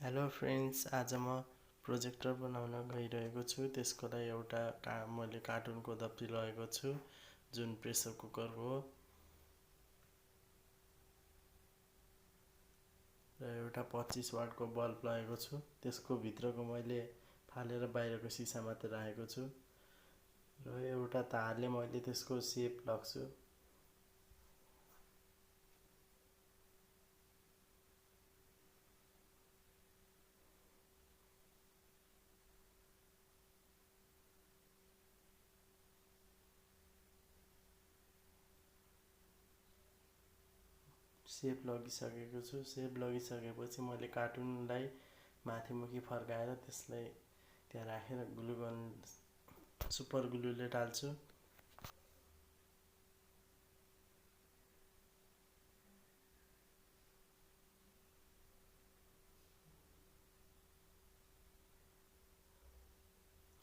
Hello friends, आज म projector बनाउन गइरहेको छु। त्यसको लागि मैले कार्टुनको दप्ती लगेको छु, जुन प्रेसर कुकर हो, र एउटा 25 वाटको बल्ब लगेको छु। त्यसको भित्रको मैले फालेर बाहिरको सिसा मात्र राखेको छु, र एउटा तारले मैले त्यसको सेप लाग्छु। सेप लगिसकेको छु। सेप लगिसकेपछि मैले कार्टुनलाई माथिमुखी फर्काएर त्यसलाई त्यहाँ राखेर ग्लुगन सुपर ग्लुले टाल्छु।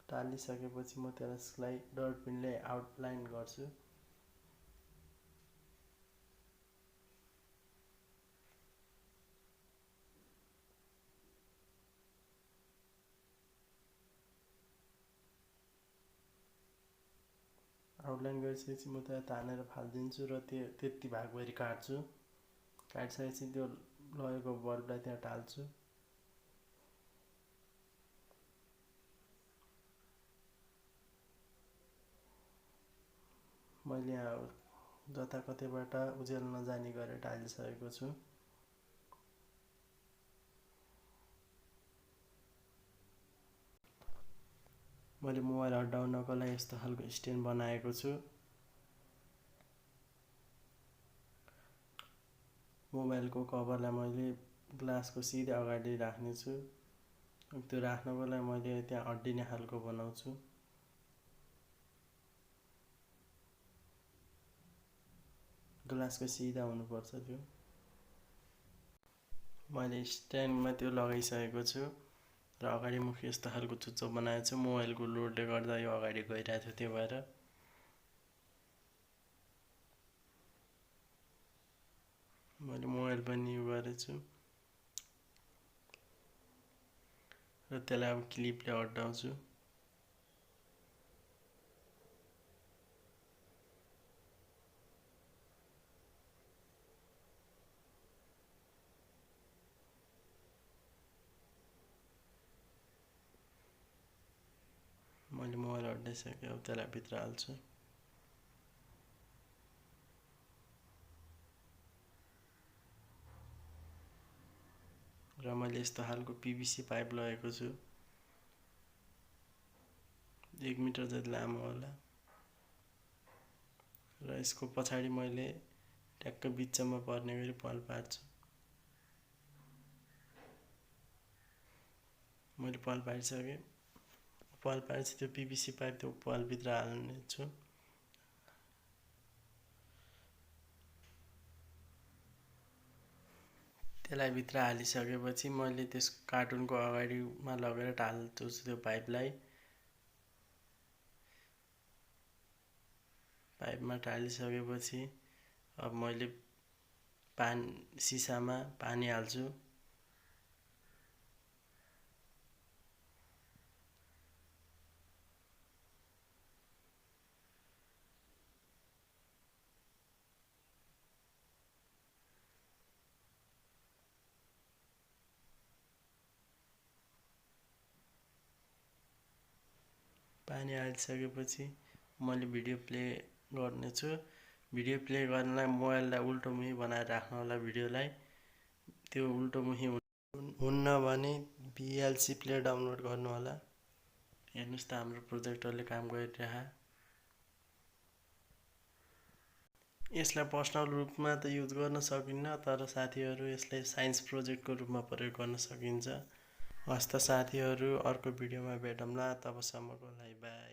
टालिसकेपछि म त्यसलाई डटपेनले आउटलाइन गर्छु। आउटलाइन गरिसकेपछि म त्यसलाई तानेर फालिदिन्छु र त्यति भागभरि काट्छु। काटिसकेपछि त्यो लगेको बल्बलाई त्यहाँ टाल्छु। मैले यहाँ जताकतैबाट उज्यालो नजाने गरेर टालिसकेको छु। मैले मोबाइल हटाउनको लागि यस्तो खालको स्ट्यान्ड बनाएको छु। मोबाइलको कभरलाई मैले ग्लासको सिधै अगाडि राख्नेछु। त्यो राख्नको लागि मैले त्यहाँ अड्डिने खालको बनाउँछु। ग्लासको सिधा हुनुपर्छ त्यो। मैले स्ट्यान्डमा त्यो लगाइसकेको छु र अगाडि मुखी यस्तो खालको चुच्चो बनाएको छु। मोबाइलको लोडले गर्दा यो अगाडि गइरहेको थियो, त्यो भएर मैले मोबाइल पनि यो गरेछु र त्यसलाई अब क्लिपले अड्डाउँछु। मैले मोबाइल अड्डाइसकेँ, अब त्यसलाई भित्र हाल्छु। र मैले यस्तो खालको पिभिसी पाइप लगेको छु, 1 मिटर जति लामो होला, र यसको पछाडि मैले ट्याक्क बिचमा पर्ने गरी पल पार्छु। मैले पल पारिसकेँ। पल पारेपछि त्यो पिभिसी पाइप त्यो पलभित्र हाल्नेछु। त्यसलाई भित्र हालिसकेपछि मैले त्यस कार्टुनको अगाडिमा लगेर टाल्छु त्यो पाइपमा टालिसकेपछि अब मैले सिसामा पानी हाल्छु। पानी हालिसकेपछि मैले भिडियो प्ले गर्नेछु। भिडियो प्ले गर्नलाई मोबाइललाई उल्टोमुखी बनाएर राख्नु होला भिडियोलाई। त्यो उल्टोमुखी हुन्न भने भिएलसी प्ले डाउनलोड गर्नु होला। हेर्नुहोस् त, हाम्रो प्रोजेक्टरले काम गरिरह। यसलाई पर्सनल रूपमा त युज गर्न सकिन्न, तर साथीहरू यसलाई साइन्स प्रोजेक्टको रूपमा प्रयोग गर्न सकिन्छ। हस्त साथीहरू, अर्को भिडियोमा भेटौँला। तबसम्मको लागि बाई।